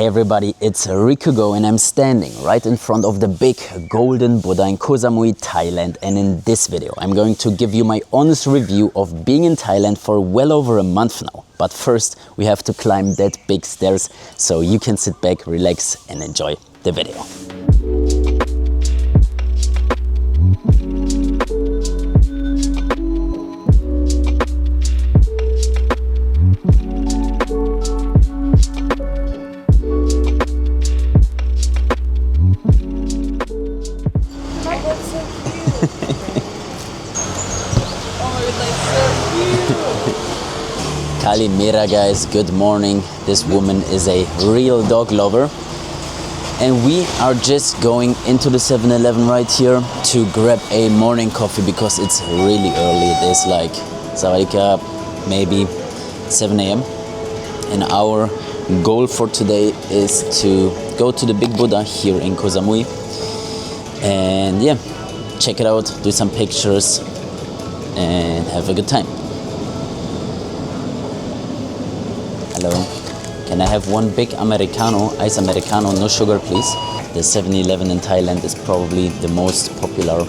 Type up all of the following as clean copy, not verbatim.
Hey everybody, it's Rico and I'm standing right in front of the big golden Buddha in Koh Samui, Thailand, and in this video I'm going to give you my honest review of being in Thailand for well over a month now. But first we have to climb that big stairs, so you can sit back, relax and enjoy the video. Kalimera guys, good morning. This woman is a real dog lover. And we are just going into the 7-Eleven right here to grab a morning coffee because it's really early. It is like, sawadika, maybe 7 a.m. And our goal for today is to go to the Big Buddha here in Koh Samui. And yeah, check it out, do some pictures and have a good time. Hello, can I have one big Americano, ice Americano, no sugar please? The 7-Eleven in Thailand is probably the most popular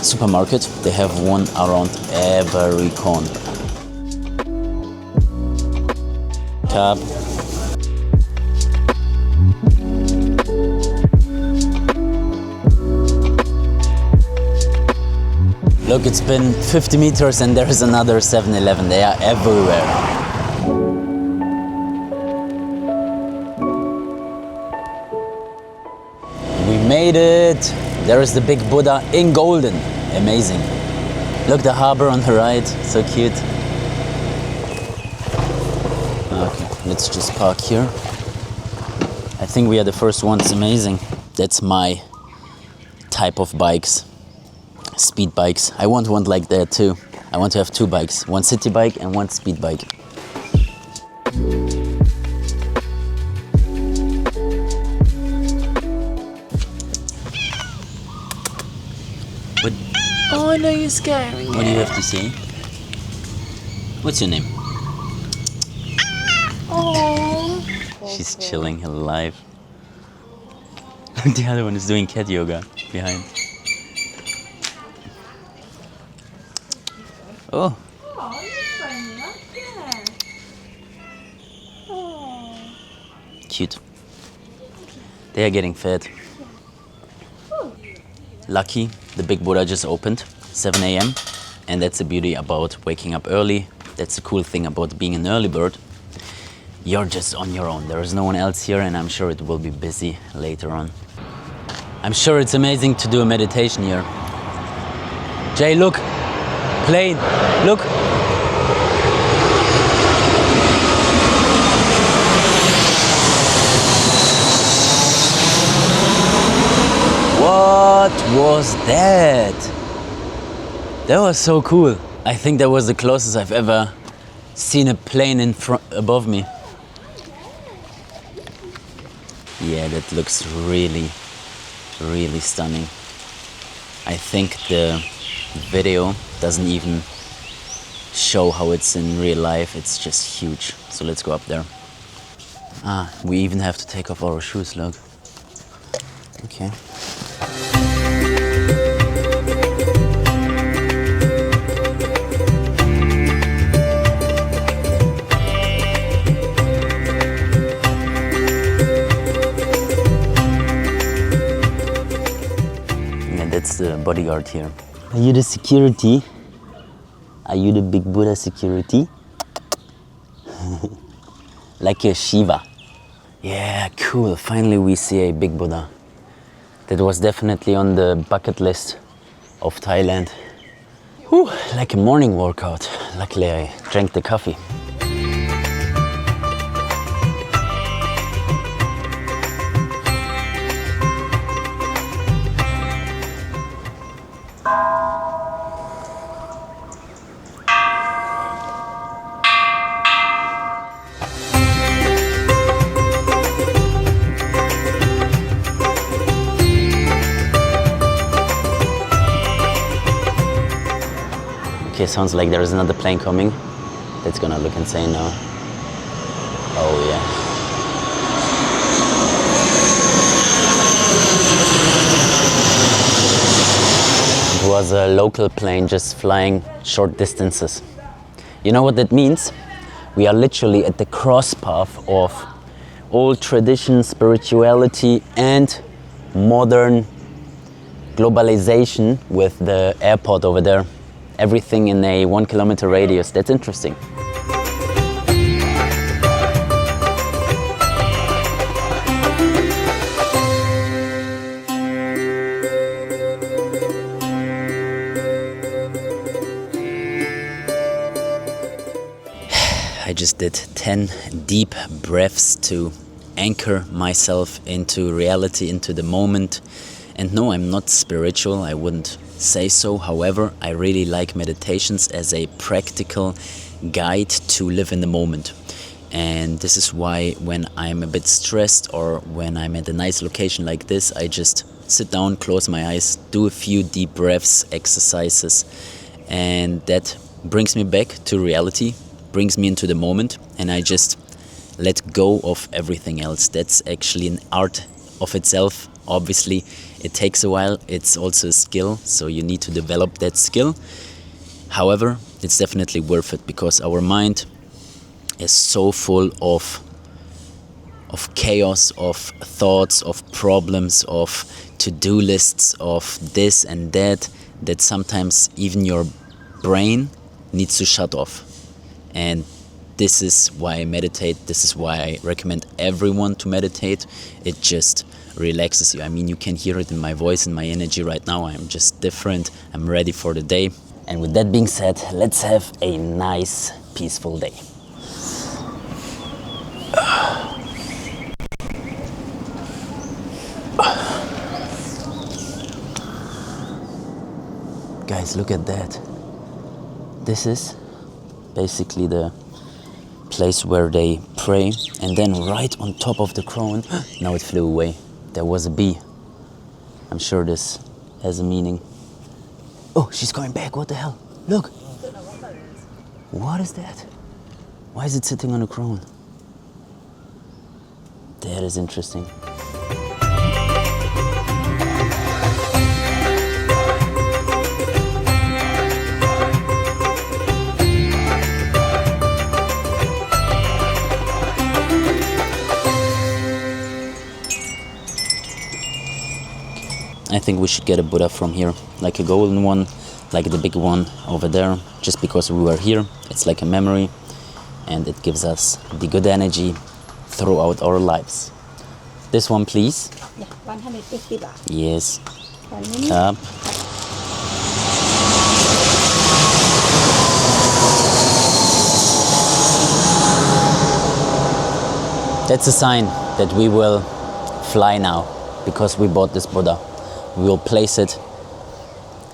supermarket. They have one around every corner. Cup. Look, it's been 50 meters and there is another 7-Eleven. They are everywhere. We made it! There is the Big Buddha in golden. Amazing. Look, the harbor on the right. So cute. Okay, let's just park here. I think we are the first ones. Amazing. That's my type of bikes. Speed bikes. I want one like that too. I want to have two bikes. One city bike and one speed bike. What? Oh, I know you're scaring me. What do you have to say? What's your name? Oh. She's chilling, alive. The other one is doing cat yoga behind. Oh. Oh, you're friendly, yeah. Oh. Cute. They are getting fed. Lucky, the Big Buddha just opened, 7 a.m. And that's the beauty about waking up early. That's the cool thing about being an early bird. You're just on your own. There is no one else here and I'm sure it will be busy later on. I'm sure it's amazing to do a meditation here. Jay, look! Plane! Look! What was that? That was so cool. I think that was the closest I've ever seen a plane in front above me. Yeah, that looks really, really stunning. I think the video doesn't even show how it's in real life. It's just huge. So let's go up there. Ah, we even have to take off our shoes, look. Okay. That's the bodyguard here. Are you the security? Are you the Big Buddha security? Like a Shiva. Yeah, cool. Finally we see a Big Buddha. That was definitely on the bucket list of Thailand. Whew, like a morning workout. Luckily I drank the coffee. Okay, sounds like there is another plane coming. That's gonna look insane now. Oh yeah. was a local plane just flying short distances. You know what that means? We are literally at the cross path of old tradition, spirituality, and modern globalization with the airport over there. Everything in a 1 kilometer radius. That's interesting. I just did 10 deep breaths to anchor myself into reality, into the moment. And no, I'm not spiritual, I wouldn't say so. However, I really like meditations as a practical guide to live in the moment. And this is why when I'm a bit stressed or when I'm at a nice location like this, I just sit down, close my eyes, do a few deep breaths, exercises, and that brings me back to reality, brings me into the moment, and I just let go of everything else. That's actually an art of itself. Obviously, it takes a while. It's also a skill, so you need to develop that skill. However, it's definitely worth it because our mind is so full of chaos, of thoughts, of problems, of to-do lists, of this and that, that sometimes even your brain needs to shut off. And this is why I meditate. This is why I recommend everyone to meditate. It just relaxes you. I mean, you can hear it in my voice and my energy right now. I'm just different. I'm ready for the day. And with that being said, let's have a nice, peaceful day. Guys, look at that. This is basically the place where they pray, and then right on top of the crown, now it flew away. There was a bee. I'm sure this has a meaning. Oh, she's coming back. What the hell? Look. What is that? Why is it sitting on a crown? That is interesting. I think we should get a Buddha from here, like a golden one, like the big one over there, just because we were here. It's like a memory, and it gives us the good energy throughout our lives. This one, please. Yeah, 150 baht. Yes. 1 minute. Up. That's a sign that we will fly now, because we bought this Buddha. We will place it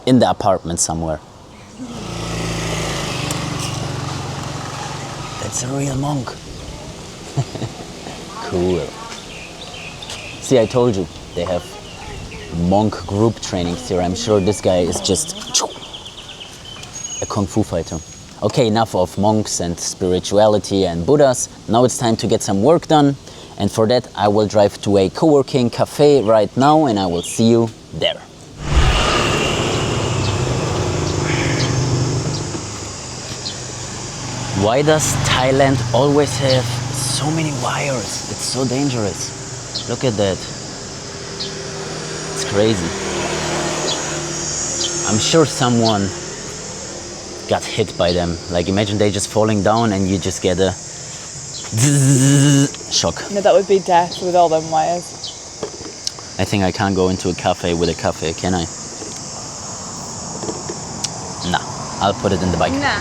in the apartment somewhere. That's a real monk. Cool. See, I told you, they have monk group trainings here. I'm sure this guy is just a kung fu fighter. Okay, enough of monks and spirituality and Buddhas. Now it's time to get some work done. And for that, I will drive to a co-working cafe right now, and I will see you there. Why does Thailand always have so many wires? It's so dangerous. Look at that. It's crazy. I'm sure someone got hit by them. Like, imagine they just falling down and you just get a shock. No, that would be death with all them wires. I think I can't go into a cafe with a cafe, can I? Nah, I'll put it in the bike. Nah.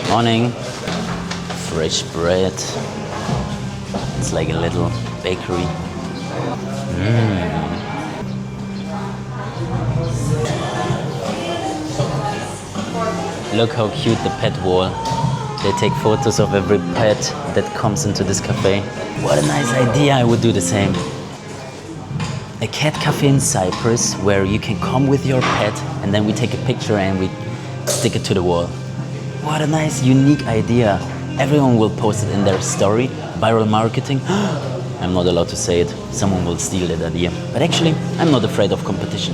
Morning. Fresh bread. It's like a little bakery. Look how cute the pet wall. They take photos of every pet that comes into this cafe. What a nice idea, I would do the same. A cat cafe in Cyprus where you can come with your pet and then we take a picture and we stick it to the wall. What a nice, unique idea. everyone will post it in their story. Viral marketing. I'm not allowed to say it. Someone will steal that idea. But actually, I'm not afraid of competition.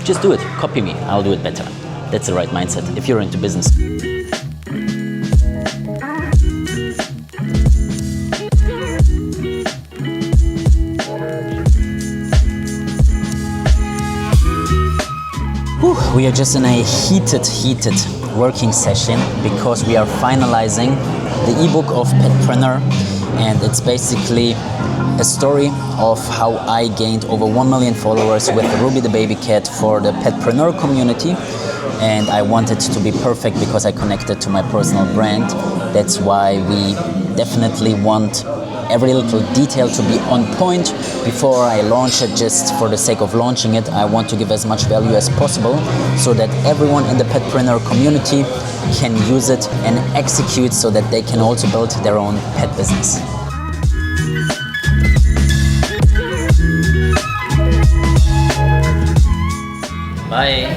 Just do it. Copy me. I'll do it better. That's the right mindset if you're into business. We are just in a heated working session because we are finalizing the ebook of Petpreneur, and it's basically a story of how I gained over 1 million followers with Ruby the baby cat for the Petpreneur community, and I want it to be perfect because I connected to my personal brand. That's why we definitely want every little detail to be on point before I launch it. Just for the sake of launching it, I want to give as much value as possible so that everyone in the Petpreneur community can use it and execute so that they can also build their own pet business. Bye.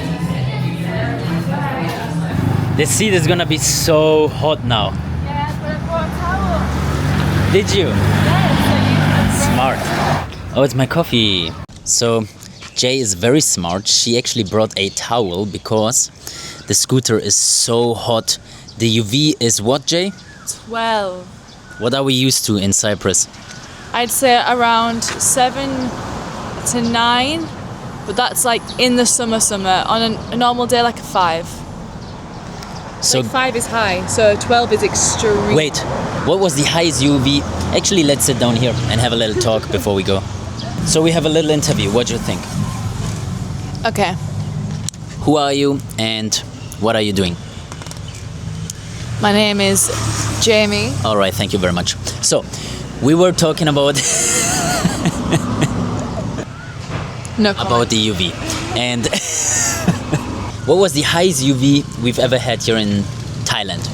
This seat is gonna be so hot now. Yeah, but I brought a towel. Did you? Yes. Smart. Oh, it's my coffee. So Jay is very smart. She actually brought a towel because the scooter is so hot. The UV is what, Jay? 12. What are we used to in Cyprus? I'd say around 7 to 9, but that's like in the summer. On a normal day, like a 5. So Like 5 is high, so 12 is extreme. wait, what was the highest UV? Actually, let's sit down here and have a little talk before we go. So we have a little interview. What do you think? Okay. Who are you and what are you doing? My name is Jamie. All right, thank you very much. So we were talking about No comment. about the UV, and what was the highest UV we've ever had here in Thailand?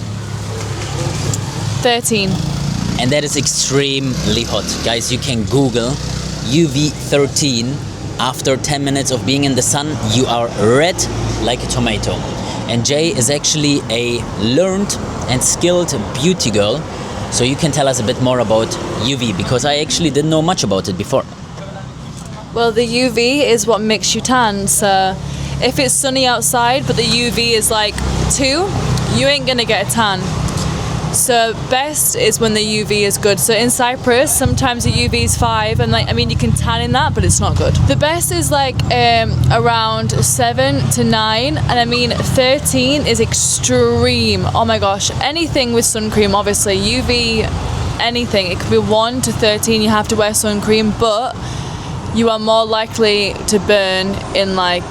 13. And that is extremely hot. Guys, you can Google UV 13. After 10 minutes of being in the sun, you are red like a tomato. And Jay is actually a learned and skilled beauty girl. So you can tell us a bit more about UV, because I actually didn't know much about it before. Well, the UV is what makes you tan. So if it's sunny outside, but the UV is like 2, you ain't gonna get a tan. So best is when the UV is good. So in Cyprus, sometimes the UV is 5, and you can tan in that, but it's not good. The best is like around 7 to 9, and 13 is extreme. Oh my gosh, anything with sun cream, obviously UV, anything. It could be 1 to 13. You have to wear sun cream, but you are more likely to burn in like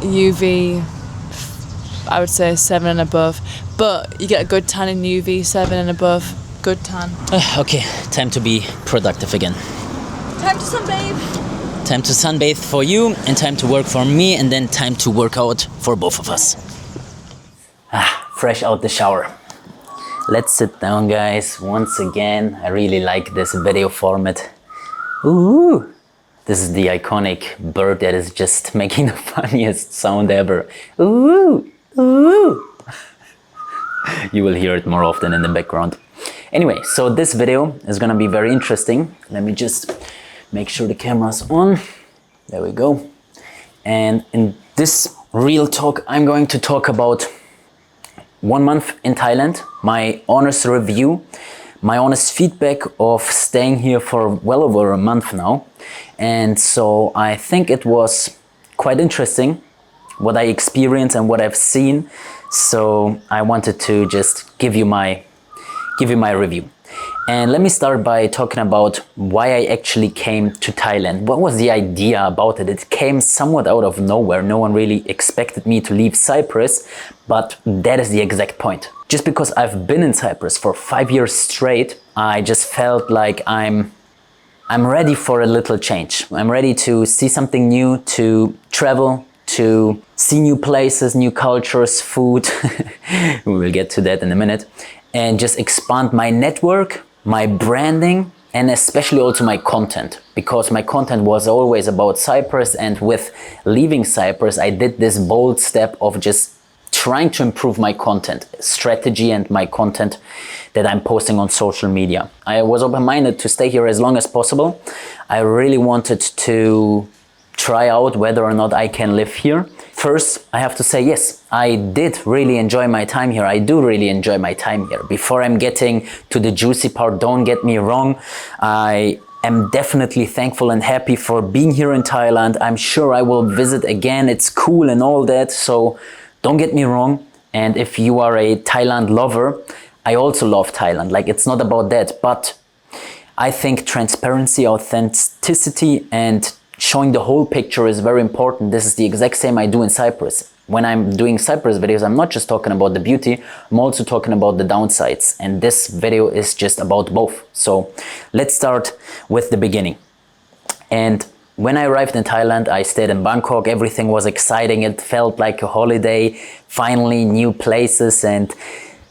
UV, I would say 7 and above. But you get a good tan in UV 7 and above. Good tan. Okay, time to be productive again. Time to sunbathe. Time to sunbathe for you, and time to work for me, and then time to work out for both of us. Fresh out the shower. Let's sit down, guys, once again. I really like this video format. Ooh! This is the iconic bird that is just making the funniest sound ever. Ooh! Ooh! You will hear it more often in the background. Anyway, so this video is gonna be very interesting. Let me just make sure the camera's on. There we go. And in this real talk, I'm going to talk about 1 month in Thailand, my honest review, my honest feedback of staying here for well over a month now. And so I think it was quite interesting what I experienced and what I've seen. So I wanted to just give you my review. And let me start by talking about why I actually came to Thailand. What was the idea about it? It came somewhat out of nowhere. No one really expected me to leave Cyprus, but that is the exact point. Just because I've been in Cyprus for 5 years straight, I just felt like I'm ready for a little change. I'm ready to see something new, to travel, to see new places, new cultures, food. We will get to that in a minute. And just expand my network, my branding, and especially also my content. Because my content was always about Cyprus, and with leaving Cyprus, I did this bold step of just trying to improve my content strategy and my content that I'm posting on social media. I was open-minded to stay here as long as possible. I really wanted to try out whether or not I can live here. First, I have to say, yes, I did really enjoy my time here. I do really enjoy my time here. Before I'm getting to the juicy part, don't get me wrong, I am definitely thankful and happy for being here in Thailand. I'm sure I will visit again. It's cool and all that, so don't get me wrong. And if you are a Thailand lover, I also love Thailand. Like, it's not about that, but I think transparency, authenticity, and showing the whole picture is very important. This is the exact same I do in Cyprus. When I'm doing Cyprus videos, I'm not just talking about the beauty, I'm also talking about the downsides. And this video is just about both. So let's start with the beginning. And when I arrived in Thailand, I stayed in Bangkok. Everything was exciting. It felt like a holiday. Finally, new places and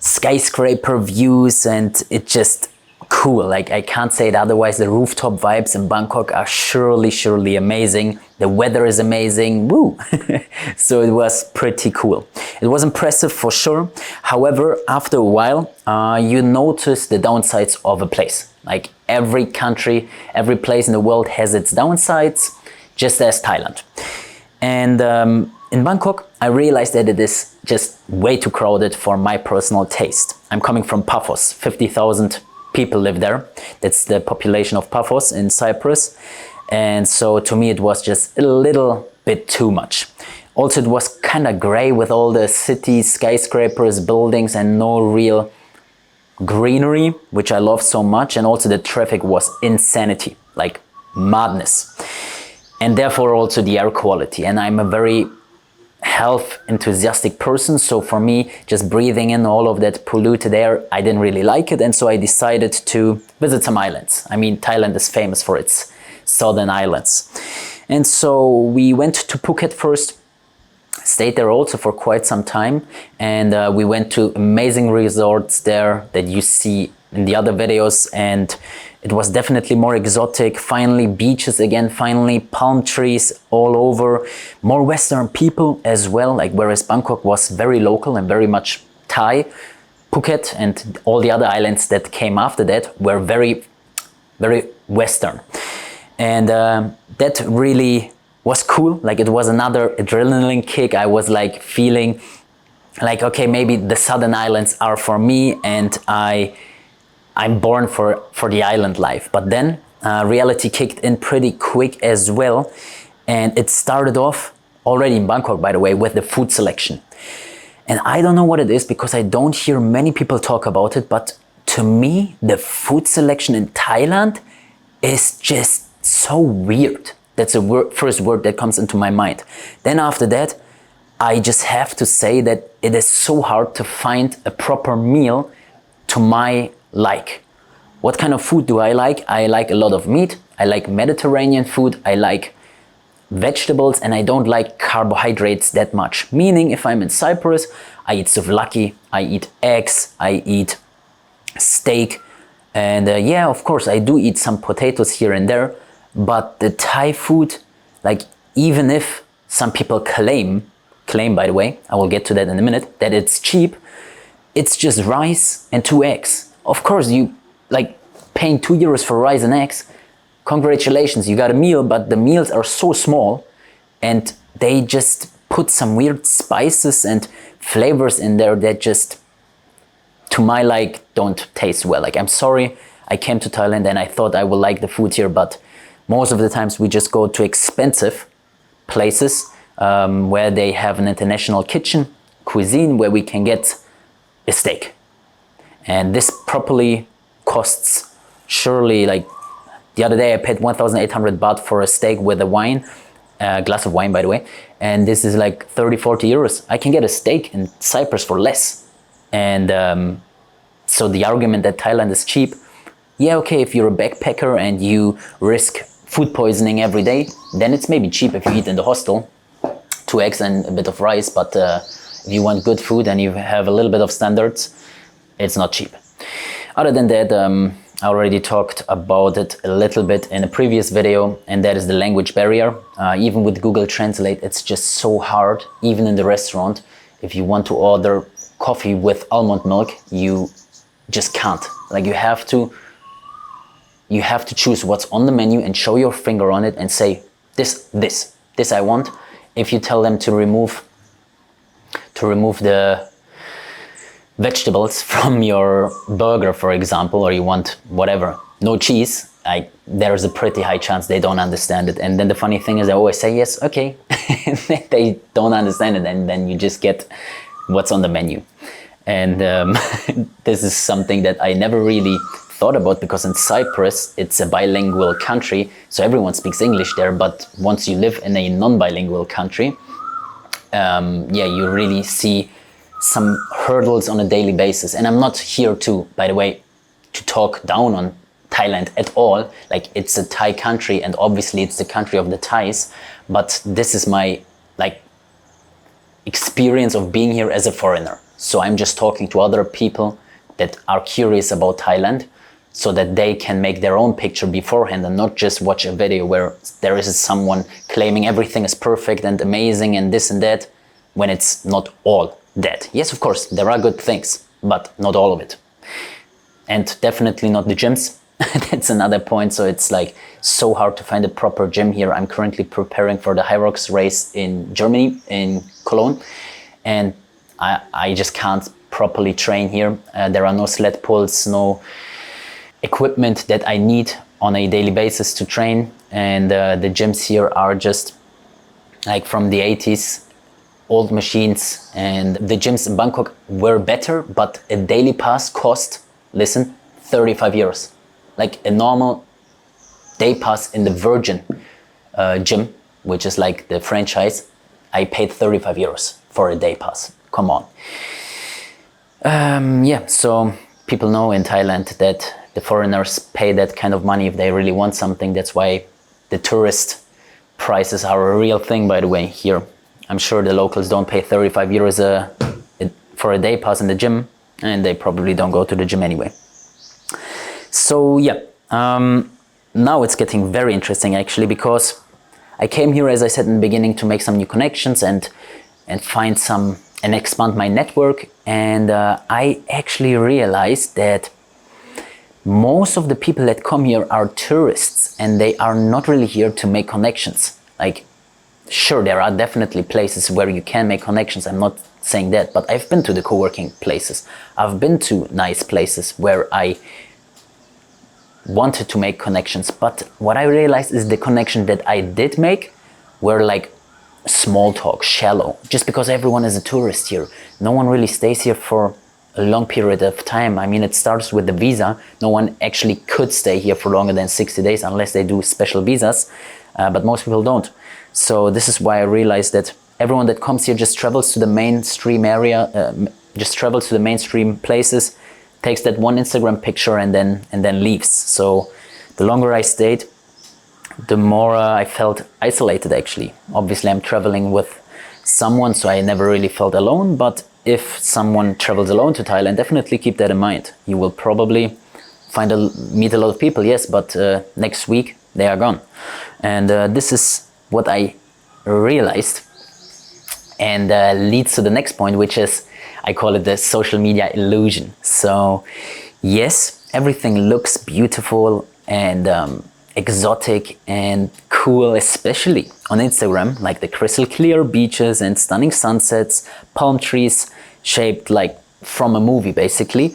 skyscraper views, and it just cool. Like, I can't say it otherwise. The rooftop vibes in Bangkok are surely amazing. The weather is amazing. Woo! So it was pretty cool. It was impressive for sure. However, after a while, you notice the downsides of a place. Like, every country, every place in the world has its downsides, just as Thailand. And in Bangkok, I realized that it is just way too crowded for my personal taste. I'm coming from Paphos, 50,000 people live there. That's the population of Paphos in Cyprus. And so to me, it was just a little bit too much. Also, it was kind of gray with all the cities, skyscrapers, buildings, and no real greenery, which I love so much. And also the traffic was insanity, like madness. And therefore also the air quality. And I'm a very health enthusiastic person, so for me, just breathing in all of that polluted air, I didn't really like it, and so I decided to visit some islands. I mean, Thailand is famous for its southern islands. And so we went to Phuket first, stayed there also for quite some time, and we went to amazing resorts there that you see in the other videos, and it was definitely more exotic. Finally, beaches again, finally palm trees all over, more Western people as well, like whereas Bangkok was very local and very much Thai, Phuket and all the other islands that came after that were very Western. And that really was cool. Like, it was another adrenaline kick. I was like feeling like, okay, maybe the southern islands are for me, and I'm born for the island life. But then reality kicked in pretty quick as well. And it started off already in Bangkok, by the way, with the food selection. And I don't know what it is, because I don't hear many people talk about it, but to me, the food selection in Thailand is just so weird. That's the first word that comes into my mind. Then after that, I just have to say that it is so hard to find a proper meal to my like. What kind of food do I like? I like a lot of meat. I like Mediterranean food. I like vegetables, and I don't like carbohydrates that much. Meaning, if I'm in Cyprus, I eat souvlaki, I eat eggs, I eat steak, and yeah, of course, I do eat some potatoes here and there. But the Thai food, like, even if some people claim, by the way, I will get to that in a minute, that it's cheap, it's just rice and 2 eggs. Of course, you like paying €2 for rice and eggs. Congratulations, you got a meal, but the meals are so small, and they just put some weird spices and flavors in there that just, to my like, don't taste well. Like, I'm sorry, I came to Thailand and I thought I would like the food here, but most of the times we just go to expensive places where they have an international kitchen, cuisine, where we can get a steak. And this properly costs surely, like, the other day I paid 1,800 baht for a steak with a wine, a glass of wine, by the way, and this is like 30-40 euros. I can get a steak in Cyprus for less. And so the argument that Thailand is cheap, yeah, okay, if you're a backpacker and you risk food poisoning every day, then it's maybe cheap if you eat in the hostel, 2 eggs and a bit of rice, but if you want good food and you have a little bit of standards, it's not cheap. Other than that, I already talked about it a little bit in a previous video, and that is the language barrier. Even with Google Translate, it's just so hard. Even in the restaurant, if you want to order coffee with almond milk, you just can't. Like you have to choose what's on the menu and show your finger on it and say, this I want. If you tell them to remove the vegetables from your burger, for example, or you want whatever, no cheese, there's a pretty high chance they don't understand it. And then the funny thing is they always say, yes, okay. They don't understand it, and then you just get what's on the menu. And this is something that I never really thought about, because in Cyprus, it's a bilingual country, so everyone speaks English there. But once you live in a non-bilingual country, you really see some hurdles on a daily basis. And I'm not here to, by the way, to talk down on Thailand at all. Like, it's a Thai country, and obviously it's the country of the Thais, but this is my experience of being here as a foreigner. So I'm just talking to other people that are curious about Thailand, so that they can make their own picture beforehand and not just watch a video where there is someone claiming everything is perfect and amazing and this and that, when it's not all that. Yes, of course, there are good things, but not all of it. And definitely not the gyms. That's another point. So it's like so hard to find a proper gym here. I'm currently preparing for the High Rocks race in Germany, in Cologne, and I just can't properly train here. There are no sled pulls, no equipment that I need on a daily basis to train. And the gyms here are just like from the 80s, old machines. And the gyms in Bangkok were better, but a daily pass cost, listen, 35 euros. Like a normal day pass in the Virgin gym, which is like the franchise, I paid 35 euros for a day pass. Come on. So people know in Thailand that the foreigners pay that kind of money if they really want something. That's why the tourist prices are a real thing, by the way, here. I'm sure the locals don't pay 35 euros for a day pass in the gym, and they probably don't go to the gym anyway. So now it's getting very interesting, actually, because I came here, as I said in the beginning, to make some new connections and find some and expand my network. And I actually realized that most of the people that come here are tourists, and they are not really here to make connections. Like, sure, there are definitely places where you can make connections. I'm not saying that, but I've been to the co-working places. I've been to nice places where I wanted to make connections. But what I realized is the connection that I did make were like small talk, shallow, just because everyone is a tourist here. No one really stays here for a long period of time. I mean, it starts with the visa. No one actually could stay here for longer than 60 days unless they do special visas, but most people don't. So this is why I realized that everyone that comes here just travels to the mainstream area, just travels to the mainstream places, takes that one Instagram picture and then leaves. So the longer I stayed, the more I felt isolated, actually. Obviously, I'm traveling with someone, so I never really felt alone. But if someone travels alone to Thailand, definitely keep that in mind. You will probably meet a lot of people, yes, but next week they are gone. And this is what I realized, and leads to the next point, which is, I call it the social media illusion. So yes, everything looks beautiful and exotic and cool, especially on Instagram, like the crystal clear beaches and stunning sunsets, palm trees shaped like from a movie, basically.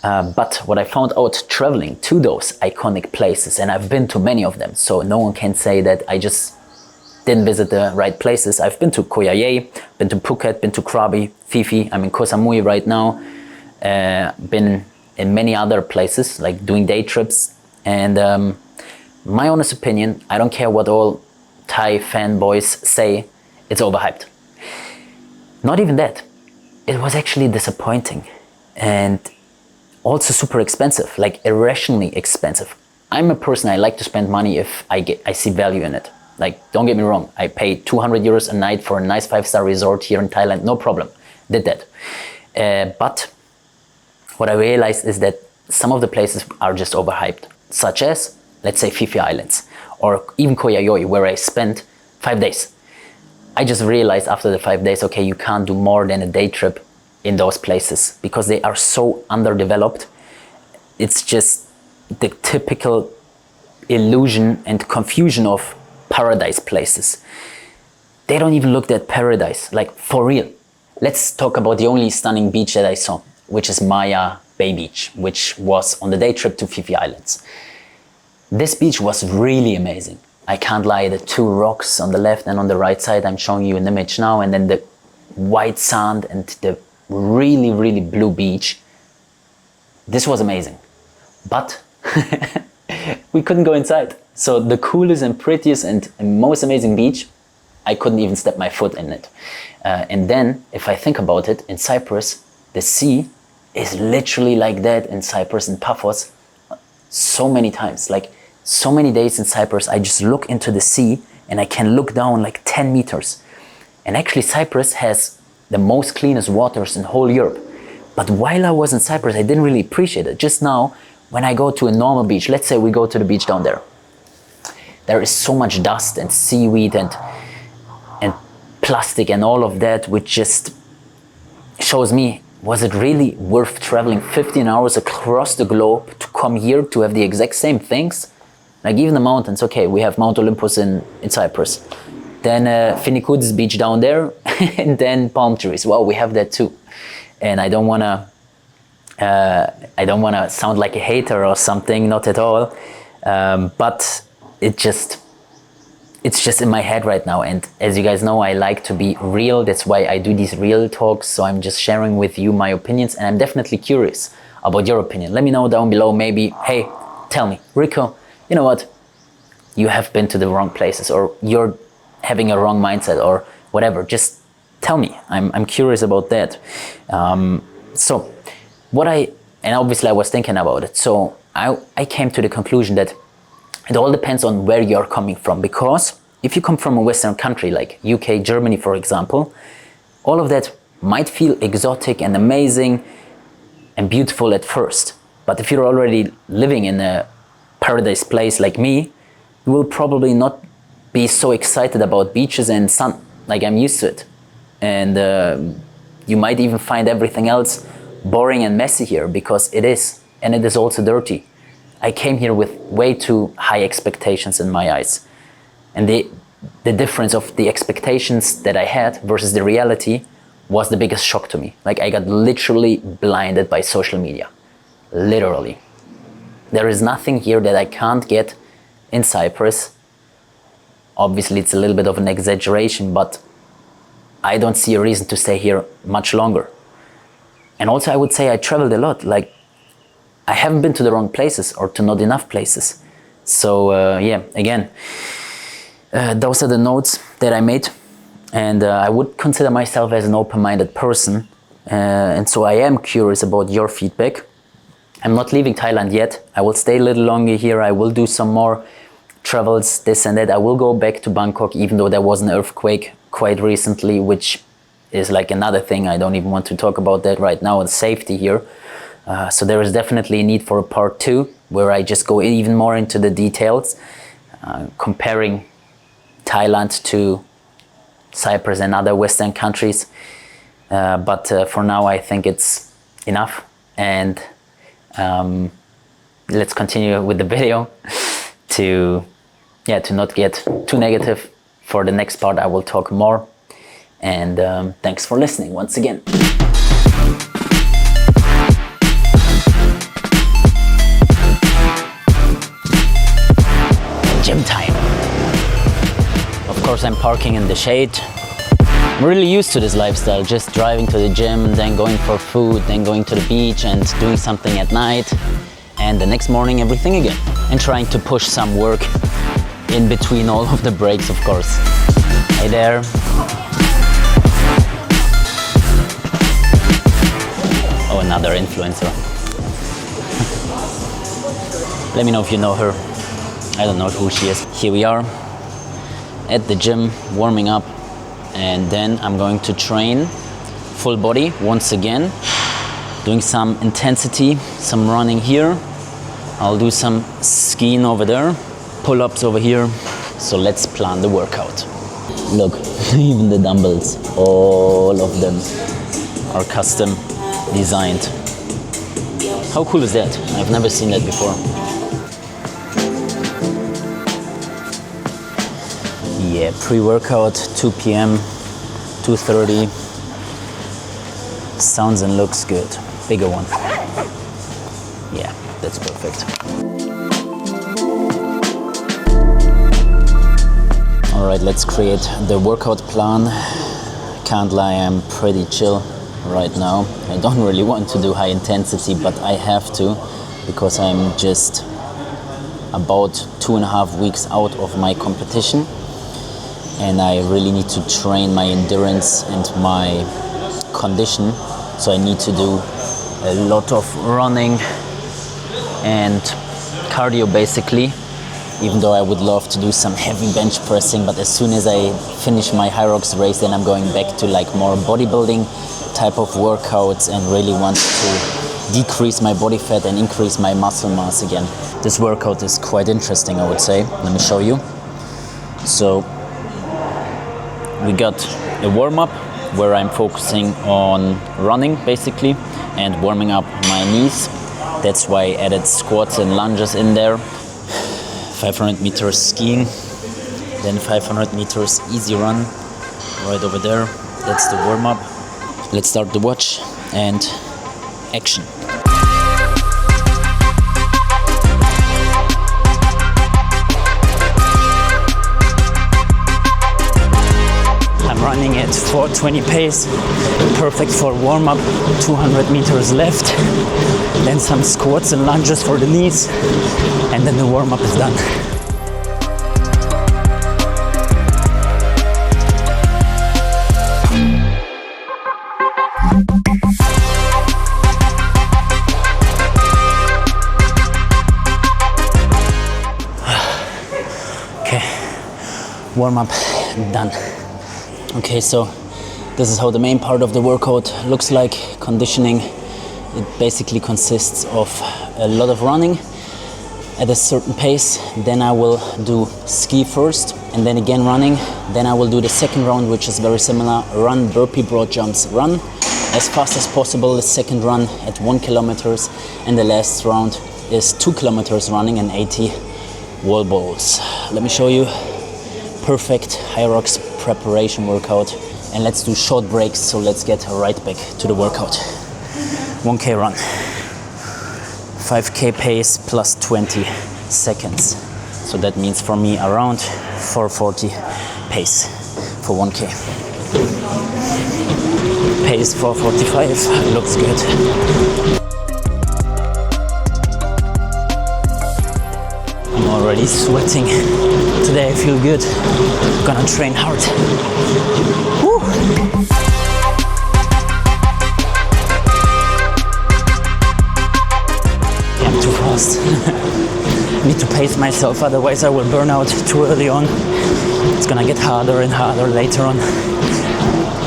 But what I found out traveling to those iconic places, and I've been to many of them, so no one can say that I just didn't visit the right places. I've been to Koh Samui, been to Phuket, been to Krabi, Phi Phi. I'm in Koh Samui right now. Been in many other places, like doing day trips. And my honest opinion, I don't care what all Thai fanboys say, it's overhyped. Not even that. It was actually disappointing and also super expensive, like irrationally expensive. I'm a person, I like to spend money if I see value in it. Like, don't get me wrong, I paid 200 euros a night for a nice 5-star resort here in Thailand, no problem, did that. But what I realized is that some of the places are just overhyped, such as, let's say, Phi Phi Islands, or even Koh Samui, where I spent 5 days. I just realized after the 5 days, okay, you can't do more than a day trip in those places because they are so underdeveloped. It's just the typical illusion and confusion of paradise places. They don't even look that paradise, like for real. Let's talk about the only stunning beach that I saw, which is Maya Bay Beach, which was on the day trip to Phi Islands. This beach was really amazing. I can't lie, the two rocks on the left and on the right side, I'm showing you an image now, and then the white sand and the really, really blue beach. This was amazing. But we couldn't go inside. So the coolest and prettiest and most amazing beach, I couldn't even step my foot in it. And then, if I think about it, in Cyprus, the sea is literally like that in Cyprus and Paphos so many times. Like so many days in Cyprus, I just look into the sea and I can look down like 10 meters. And actually Cyprus has the most cleanest waters in whole Europe. But while I was in Cyprus, I didn't really appreciate it. Just now, when I go to a normal beach, let's say we go to the beach down there, there is so much dust and seaweed and plastic and all of that, which just shows me, was it really worth traveling 15 hours across the globe to come here to have the exact same things? Like even the mountains, okay, we have Mount Olympus in Cyprus. Then Finikudis beach down there, and then palm trees. Well, we have that too. And I don't wanna sound like a hater or something, not at all. But it's just in my head right now. And as you guys know, I like to be real. That's why I do these real talks. So I'm just sharing with you my opinions, and I'm definitely curious about your opinion. Let me know down below. Maybe, hey, tell me, Rico, you know what? You have been to the wrong places, or you're having a wrong mindset, or whatever. Just tell me. I'm curious about that. So and obviously I was thinking about it. So I came to the conclusion that it all depends on where you're coming from, because if you come from a Western country like UK, Germany, for example, all of that might feel exotic and amazing and beautiful at first. But if you're already living in a paradise place like me, you will probably not be so excited about beaches and sun like I'm used to it. And you might even find everything else boring and messy here, because it is, and it is also dirty. I came here with way too high expectations in my eyes. And the difference of the expectations that I had versus the reality was the biggest shock to me. Like I got literally blinded by social media. Literally. There is nothing here that I can't get in Cyprus. Obviously it's a little bit of an exaggeration, but I don't see a reason to stay here much longer. And also I would say I traveled a lot. Like I haven't been to the wrong places or to not enough places. So yeah, again, those are the notes that I made. And I would consider myself as an open-minded person. And so I am curious about your feedback. I'm not leaving Thailand yet. I will stay a little longer here. I will do some more travels, this and that. I will go back to Bangkok, even though there was an earthquake quite recently, which is like another thing. I don't even want to talk about that right now, and safety here. So there is definitely a need for a part 2, where I just go even more into the details, comparing Thailand to Cyprus and other Western countries. But for now, I think it's enough. And let's continue with the video to not get too negative. For the next part, I will talk more. And thanks for listening once again. Gym time. Of course, I'm parking in the shade. I'm really used to this lifestyle, just driving to the gym, then going for food, then going to the beach and doing something at night, and the next morning everything again, and trying to push some work in between all of the breaks, of course. Hey there. Oh, another influencer. Let me know if you know her. I don't know who she is. Here we are at the gym, warming up. And then I'm going to train full body once again, doing some intensity, some running here. I'll do some skiing over there, pull-ups over here. So let's plan the workout. Look, even the dumbbells, all of them are custom designed. How cool is that? I've never seen that before. Yeah, pre-workout, 2 p.m., 2:30. Sounds and looks good. Bigger one. Yeah, that's perfect. All right, let's create the workout plan. Can't lie, I'm pretty chill right now. I don't really want to do high intensity, but I have to because I'm just about 2.5 weeks out of my competition. And I really need to train my endurance and my condition. So I need to do a lot of running and cardio basically, even though I would love to do some heavy bench pressing. But as soon as I finish my Hyrox race, then I'm going back to like more bodybuilding type of workouts and really want to decrease my body fat and increase my muscle mass again. This workout is quite interesting, I would say. Let me show you. So we got a warm-up where I'm focusing on running basically and warming up my knees. That's why I added squats and lunges in there. 500 meters skiing, then 500 meters easy run right over there. That's the warm-up. Let's start the watch and action. Running at 4:20 pace, perfect for warm-up, 200 meters left, then some squats and lunges for the knees, and then the warm-up is done. Okay, warm-up done. Okay, so this is how the main part of the workout looks like, conditioning. It basically consists of a lot of running at a certain pace. Then I will do ski first and then again running. Then I will do the second round, which is very similar. Run, burpee, broad jumps, run as fast as possible. The second run at 1 kilometer and the last round is 2 kilometers running and 80 wall balls. Let me show you. Perfect Hyrox preparation workout, and let's do short breaks. So let's get right back to the workout. 1K run, 5K pace plus 20 seconds. So that means for me around 4:40 pace for 1K. Pace 4:45 looks good. I'm already sweating. Today I feel good. Gonna train hard. Woo. I'm too fast. Need to pace myself, otherwise I will burn out too early on. It's gonna get harder and harder later on.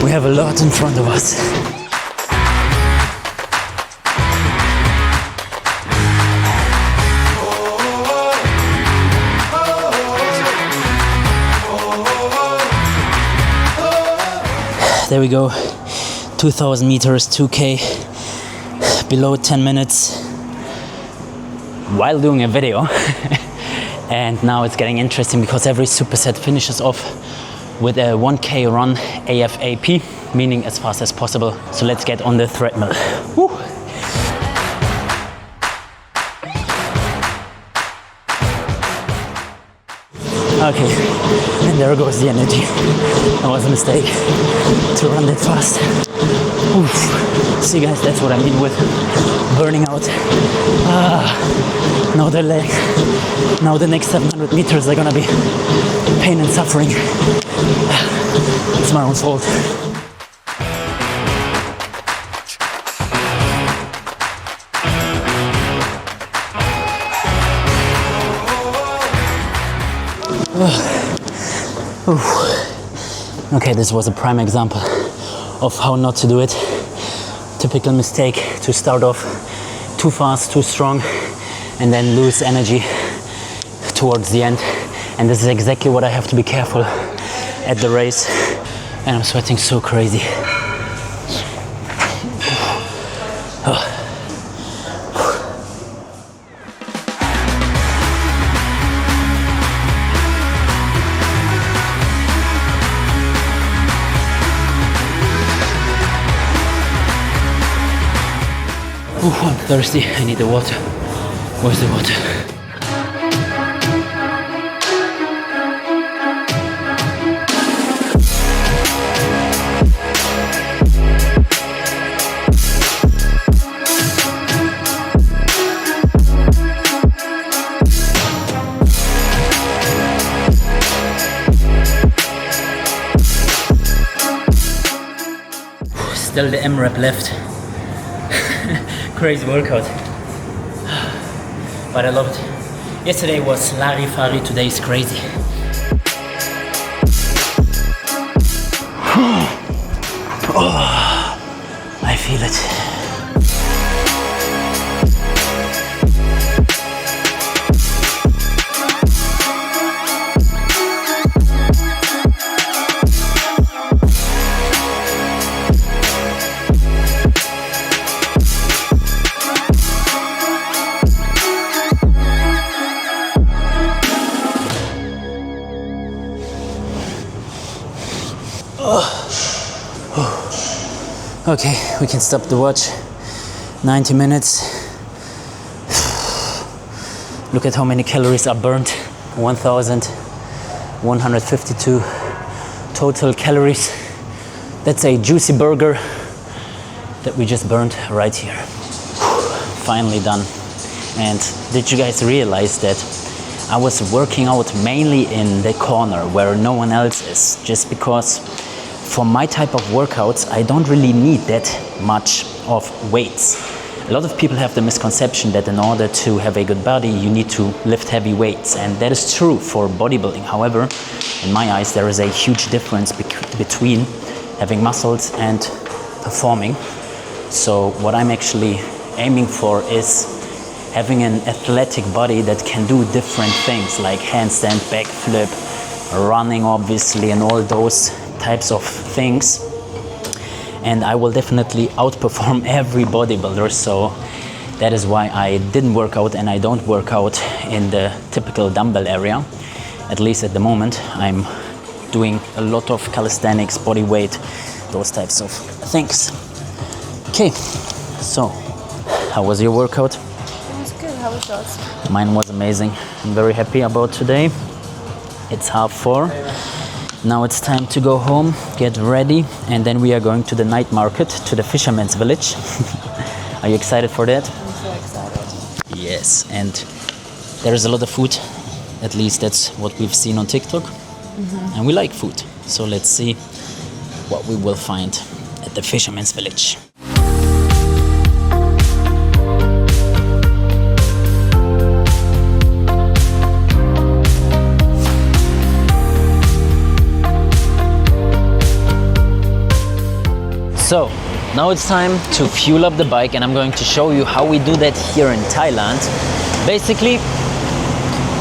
We have a lot in front of us. There we go, 2,000 meters, 2K, below 10 minutes, while doing a video. And now it's getting interesting because every superset finishes off with a 1K run AFAP, meaning as fast as possible. So let's get on the treadmill. Woo. Okay, and there goes the energy. That was a mistake to run that fast. Oof. See guys, that's what I mean with burning out. Now the leg, now the next 700 meters are gonna be pain and suffering. It's my own fault. Okay, this was a prime example of how not to do it. Typical mistake to start off too fast, too strong, and then lose energy towards the end. And this is exactly what I have to be careful at the race, and I'm sweating so crazy. I'm thirsty. I need the water. Where's the water? Still the M-Rep left. Crazy workout. But I love it. Yesterday was Larifari, today is crazy. Oh, I feel it. Okay, we can stop the watch. 90 minutes. Look at how many calories are burnt. 1,152 total calories. That's a juicy burger that we just burned right here. Finally done. And did you guys realize that I was working out mainly in the corner where no one else is, just because for my type of workouts, I don't really need that much of weights. A lot of people have the misconception that in order to have a good body, you need to lift heavy weights, and that is true for bodybuilding. However, in my eyes, there is a huge difference between having muscles and performing. So what I'm actually aiming for is having an athletic body that can do different things like handstand, backflip, running obviously, and all those types of things. And I will definitely outperform every bodybuilder, so that is why I didn't work out and I don't work out in the typical dumbbell area. At least at the moment, I'm doing a lot of calisthenics, body weight, those types of things. Okay, so how was your workout? It was good. How was yours? Mine was amazing. I'm very happy about today. It's 3:30. Now it's time to go home, get ready, and then we are going to the night market, to the fisherman's village. Are you excited for that? I'm so excited. Yes, and there is a lot of food. At least that's what we've seen on TikTok. And we like food. So let's see what we will find at the fisherman's village. So now it's time to fuel up the bike, and I'm going to show you how we do that here in Thailand. Basically,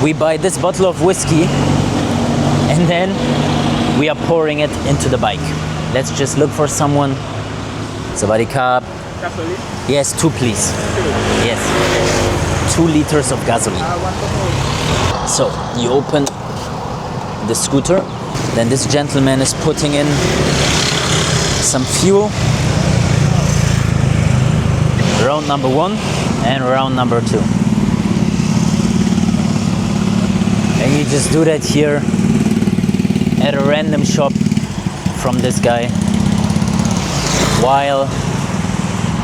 we buy this bottle of whiskey and then we are pouring it into the bike. Let's just look for someone. Sawadee krap. Yes, 2 please. Yes, 2 liters of gasoline. So you open the scooter, then this gentleman is putting in some fuel. Round number 1 and round number 2. And you just do that here at a random shop from this guy while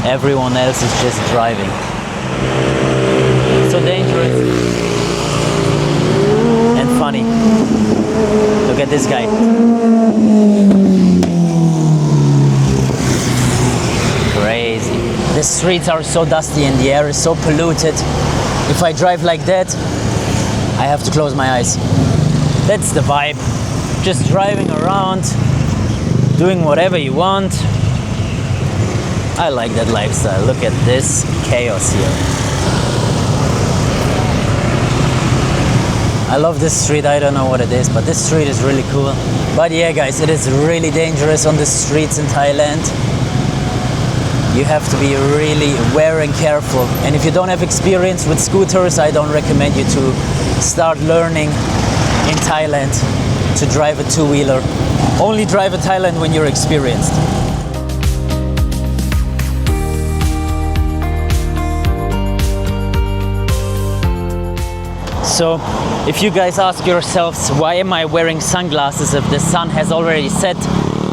everyone else is just driving. So dangerous and funny. Look at this guy. Crazy. The streets are so dusty and the air is so polluted. If I drive like that, I have to close my eyes. That's the vibe. Just driving around, doing whatever you want. I like that lifestyle. Look at this chaos here. I love this street. I don't know what it is, but this street is really cool. But yeah, guys, it is really dangerous on the streets in Thailand. You have to be really aware and careful. And if you don't have experience with scooters, I don't recommend you to start learning in Thailand to drive a two-wheeler. Only drive in Thailand when you're experienced. So, if you guys ask yourselves, why am I wearing sunglasses if the sun has already set?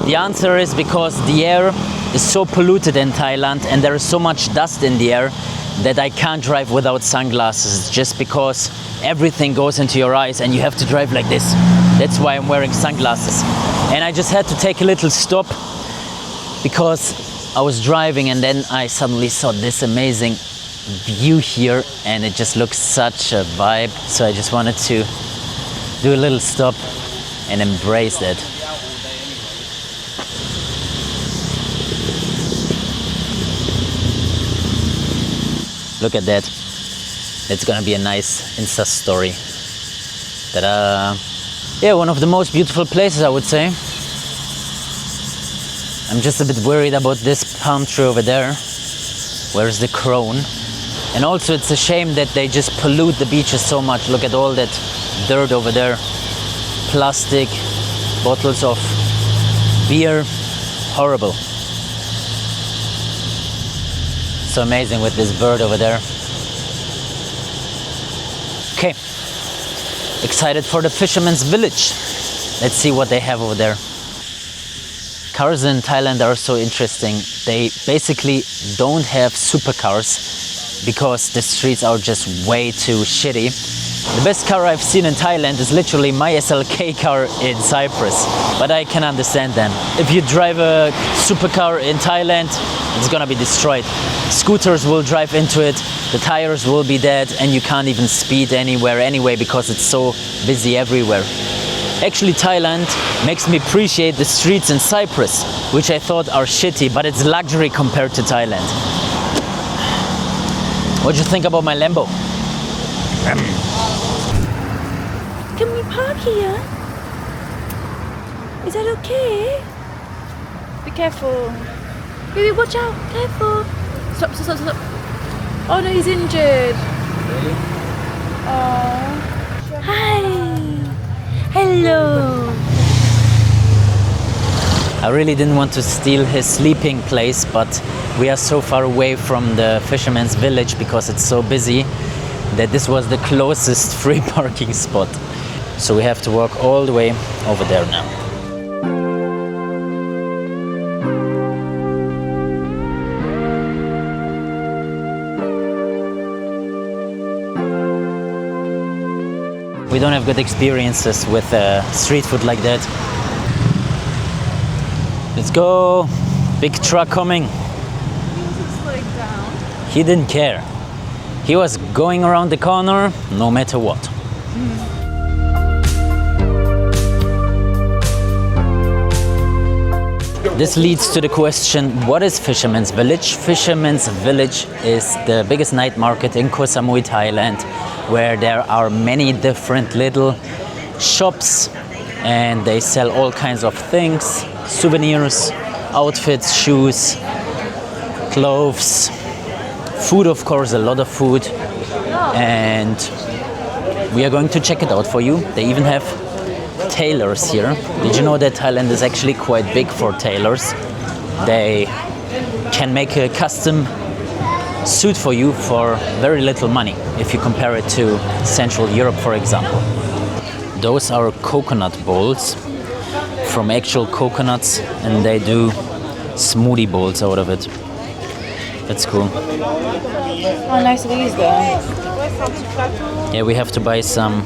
The answer is because the air is so polluted in Thailand and there is so much dust in the air that I can't drive without sunglasses, just because everything goes into your eyes and you have to drive like this. That's why I'm wearing sunglasses. And I just had to take a little stop because I was driving and then I suddenly saw this amazing view here and it just looks such a vibe. So I just wanted to do a little stop and embrace that. Look at that. It's gonna be a nice Insta story. Ta-da! Yeah, one of the most beautiful places, I would say. I'm just a bit worried about this palm tree over there. Where's the crone? And also it's a shame that they just pollute the beaches so much. Look at all that dirt over there. Plastic, bottles of beer. Horrible. So amazing with this bird over there. Okay. Excited for the fisherman's village. Let's see what they have over there. Cars in Thailand are so interesting. They basically don't have supercars because the streets are just way too shitty. The best car I've seen in Thailand is literally my SLK car in Cyprus, but I can understand them. If you drive a supercar in Thailand, it's gonna be destroyed. Scooters will drive into it, the tires will be dead, and you can't even speed anywhere anyway because it's so busy everywhere. Actually, Thailand makes me appreciate the streets in Cyprus, which I thought are shitty, but it's luxury compared to Thailand. What do you think about my Lambo? Can we park here? Is that okay? Be careful. Baby, watch out. Careful. Stop, stop, stop, stop. Oh no, he's injured. Really? Oh. Hi. Hello. I really didn't want to steal his sleeping place, but we are so far away from the fisherman's village because it's so busy that this was the closest free parking spot. So we have to walk all the way over there now. We don't have good experiences with street food like that. Let's go! Big truck coming. He didn't care. He was going around the corner no matter what. This leads to the question, what is Fisherman's Village? Fisherman's Village is the biggest night market in Koh Samui, Thailand, where there are many different little shops and they sell all kinds of things, souvenirs, outfits, shoes, clothes, food, of course, a lot of food, and we are going to check it out for you. They even have tailors here. Did you know that Thailand is actually quite big for tailors? They can make a custom suit for you for very little money if you compare it to Central Europe, for example. Those are coconut bowls from actual coconuts, and they do smoothie bowls out of it. That's cool. How nice are these though? Yeah, we have to buy some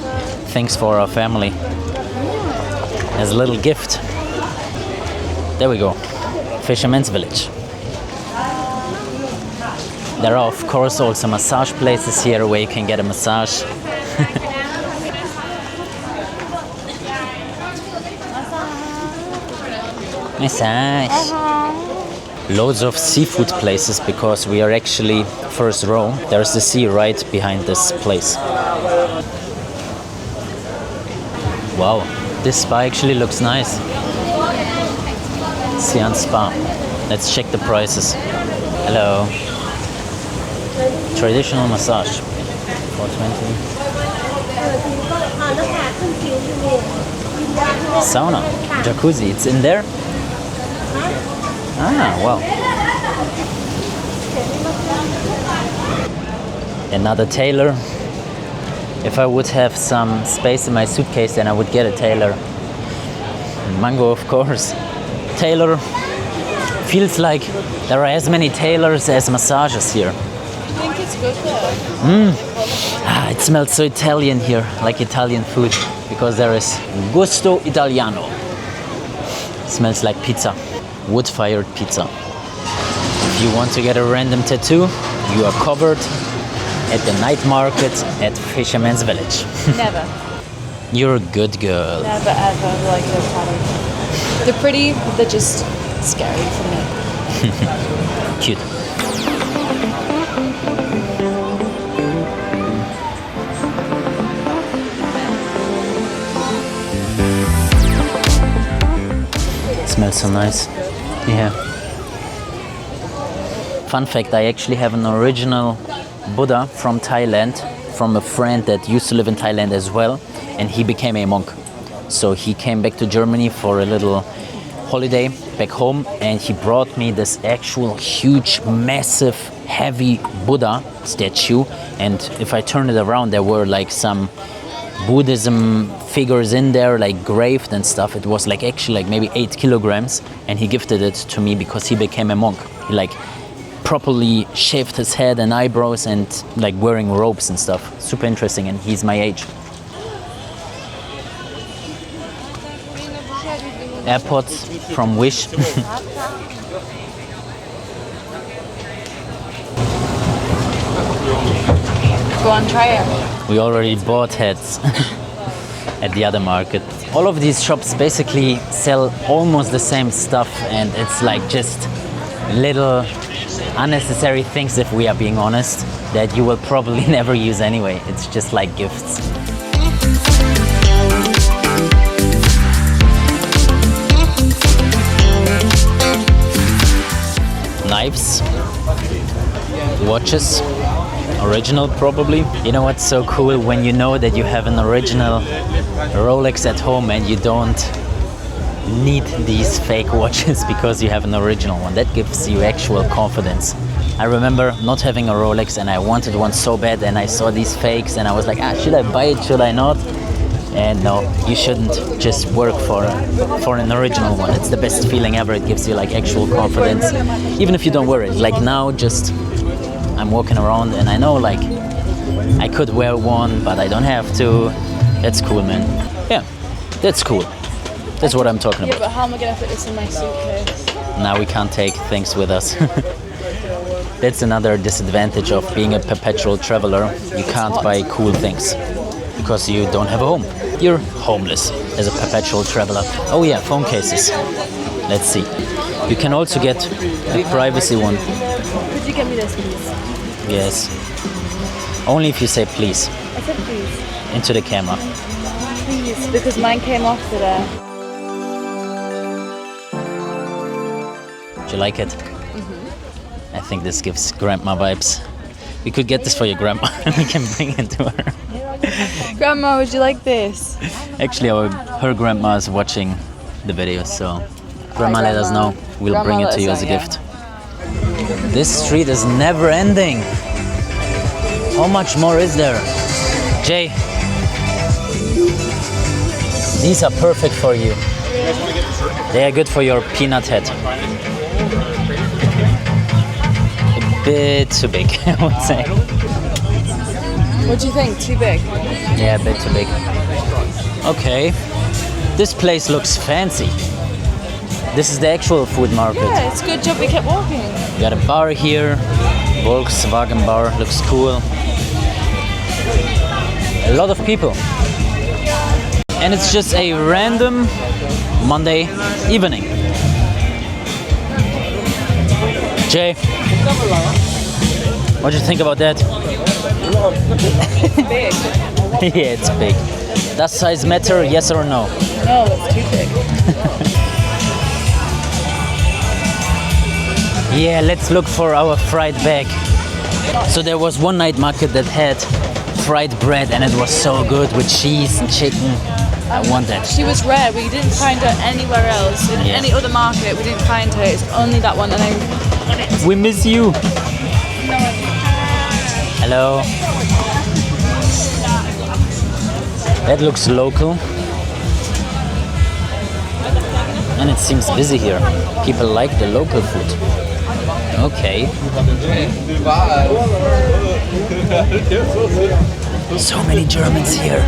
things for our family as a little gift. There we go. Fisherman's Village. There are of course also massage places here where you can get a massage. Massage. Loads of seafood places because we are actually first row. There's the sea right behind this place. Wow, this spa actually looks nice. Sian Spa. Let's check the prices. Hello. Traditional massage. 420. Sauna. Jacuzzi. It's in there? Ah, wow. Another tailor. If I would have some space in my suitcase, then I would get a tailor. Mango, of course. Tailor. Feels like there are as many tailors as massages here. I think it's good though. It smells so Italian here, like Italian food, because there is gusto italiano. Smells like pizza, wood-fired pizza. If you want to get a random tattoo, you are covered at the night market at Fisherman's Village. Never. You're a good girl. Never ever like those patterns. They're pretty, but they're just scary for me. Cute. Smells so nice. Yeah. Fun fact, I actually have an original Buddha from Thailand, from a friend that used to live in Thailand as well, and he became a monk. So he came back to Germany for a little holiday back home, and he brought me this actual huge, massive, heavy Buddha statue. And if I turn it around, there were like some Buddhism figures in there, like graved and stuff. It was like actually like maybe 8 kilograms, and he gifted it to me because he became a monk. He like properly shaved his head and eyebrows and like wearing robes and stuff. Super interesting, and he's my age. AirPods from Wish. Go on, try it. We already bought heads at the other market. All of these shops basically sell almost the same stuff, and it's like just little unnecessary things, if we are being honest, that you will probably never use anyway. It's just like gifts. Knives, watches, original probably. You know what's so cool? When you know that you have an original Rolex at home and you don't need these fake watches because you have an original one. That gives you actual confidence. I remember not having a Rolex and I wanted one so bad, and I saw these fakes and I was like, should I buy it, should I not? And no, you shouldn't just work for an original one. It's the best feeling ever. It gives you like actual confidence, even if you don't wear it. Like now, just I'm walking around and I know like I could wear one, but I don't have to. That's cool, man. Yeah, that's cool. That's what I'm talking Yeah, about. but how am I going to put this in my suitcase? Now we can't take things with us. That's another disadvantage of being a perpetual traveler. You can't buy cool things because you don't have a home. You're homeless as a perpetual traveler. Oh yeah, phone cases. Let's see. You can also get a privacy one. Could you get me this, please? Yes. Only if you say please I said please. into the camera. Please, because mine came off today. Do you like it? Mm-hmm. I think this gives grandma vibes. We could get this for your grandma and we can bring it to her. Grandma, would you like this? Actually, her grandma is watching the video, so grandma, let us know. We'll Grandma, bring it let to you us as a know, yeah. gift. This street is never ending. How much more is there? Jay, these are perfect for you. They are good for your peanut head. A bit too big, I would say. What do you think? Too big? Yeah, a bit too big. Okay, this place looks fancy. This is the actual food market. Yeah, it's a good job we kept walking. We got a bar here, Volkswagen bar, looks cool. A lot of people. And it's just a random Monday evening. Jay, what do you think about that? It's big. Yeah, it's big. Does size matter, yes or no? No, it's too big. Yeah, let's look for our fried bag. So there was one night market that had fried bread and it was so good with cheese and chicken. I want that. She was rare. We didn't find her anywhere else. In any other market, we didn't find her. It's only that one. And We miss you. Hello. That looks local. And it seems busy here. People like the local food. Okay. So many Germans here.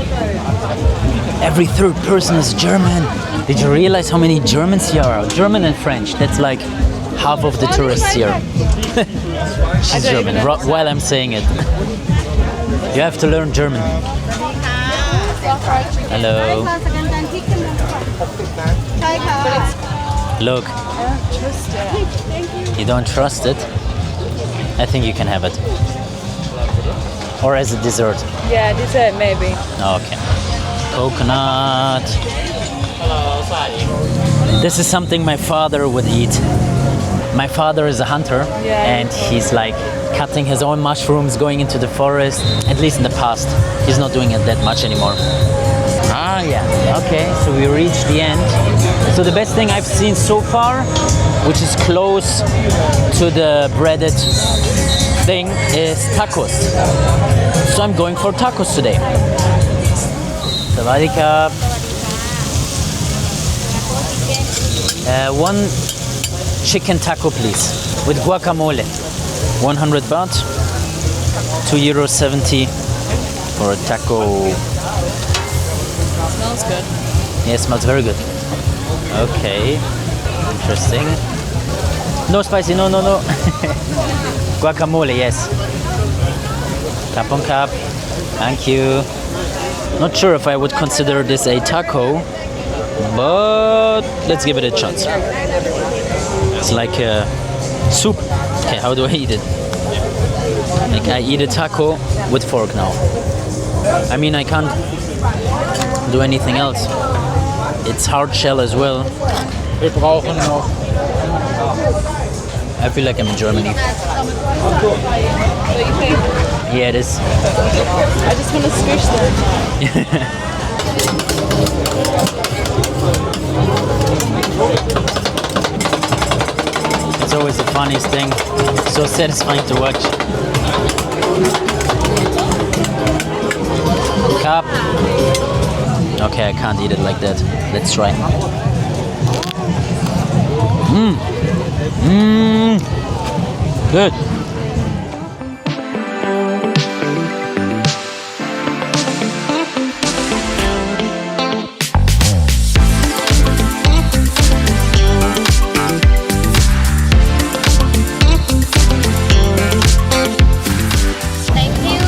Every third person is German. Did you realize how many Germans here are? German and French. That's like half of the tourists here. She's German. While I'm saying it. You have to learn German. Hello. Look. I don't trust it. You don't trust it? I think you can have it. Or as a dessert. Yeah, dessert maybe. Okay. Coconut. This is something my father would eat. My father is a hunter, and he's like cutting his own mushrooms, going into the forest, at least in the past. He's not doing it that much anymore. Ah, yeah. Okay, so we reached the end. So the best thing I've seen so far, which is close to the breaded thing, is tacos. So I'm going for tacos today. Sawadee krap. One chicken taco, please, with guacamole. 100 baht, €2.70 for a taco. Smells good. Yeah, it smells very good. Okay, interesting. No spicy, no. Guacamole, yes. Tap on cap. Thank you. Not sure if I would consider this a taco, but let's give it a chance. It's like a soup. Okay, how do I eat it? Like I eat a taco with fork now. I mean, I can't do anything else. It's hard shell as well. Wir brauchen noch. I feel like I'm in Germany. Yeah, it is. I just want to squish them. It's always the funniest thing. So satisfying to watch. Cup. Okay, I can't eat it like that. Let's try. Good.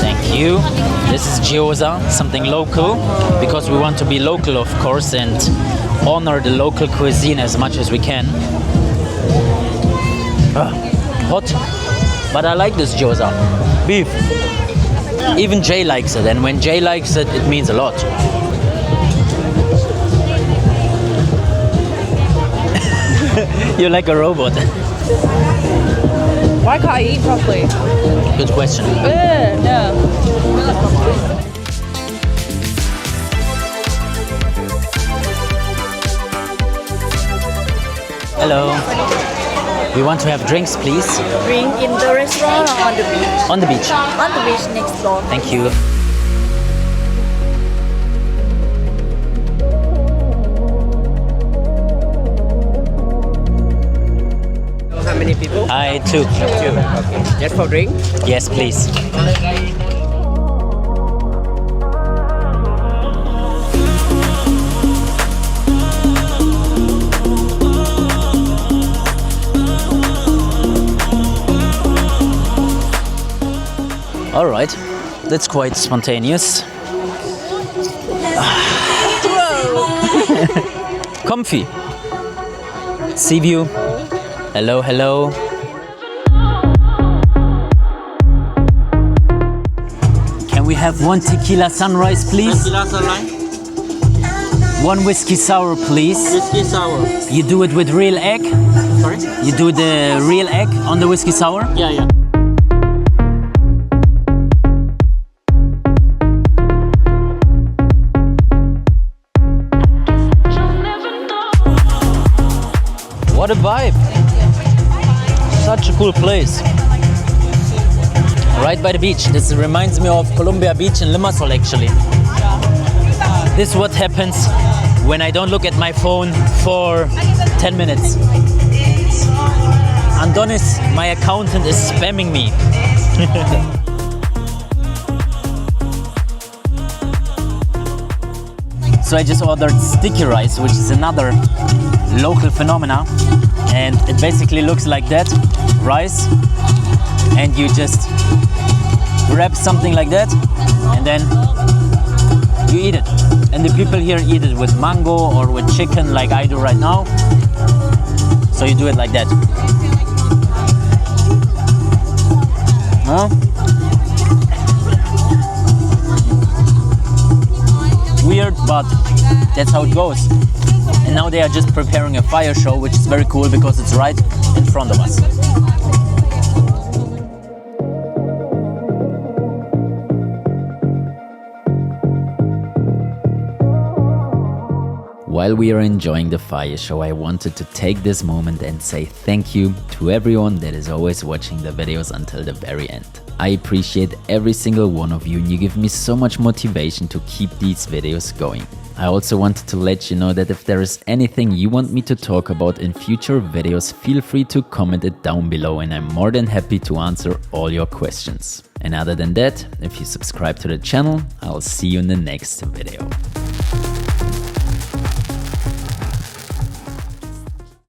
Thank you. This is gyoza, something local, because we want to be local, of course, and honor the local cuisine as much as we can. Hot, but I like this gyoza. Beef. Even Jay likes it, and when Jay likes it, it means a lot. You're like a robot. Why can't I eat properly? Good question. No. Hello. We want to have drinks, please. Drink in the restaurant or on the beach? On the beach. On the beach next door. Thank you. How many people? Hi, two. Okay. Just for drink? Yes, please. All right, that's quite spontaneous. Comfy. Sea view. Hello, hello. Can we have one tequila sunrise, please? Tequila sunrise. 1 whiskey sour, please. Whiskey sour. You do it with real egg? Sorry? You do the real egg on the whiskey sour? Yeah. What a vibe! Such a cool place. Right by the beach. This reminds me of Columbia Beach in Limassol actually. This is what happens when I don't look at my phone for 10 minutes. Andonis, my accountant, is spamming me. So I just ordered sticky rice, which is another local phenomena, and it basically looks like that, rice, and you just wrap something like that and then you eat it. And the people here eat it with mango or with chicken like I do right now. So you do it like that. Huh? Weird, but that's how it goes. And now they are just preparing a fire show, which is very cool because it's right in front of us. While we are enjoying the fire show, I wanted to take this moment and say thank you to everyone that is always watching the videos until the very end. I appreciate every single one of you and you give me so much motivation to keep these videos going. I also wanted to let you know that if there is anything you want me to talk about in future videos, feel free to comment it down below and I'm more than happy to answer all your questions. And other than that, if you subscribe to the channel, I'll see you in the next video.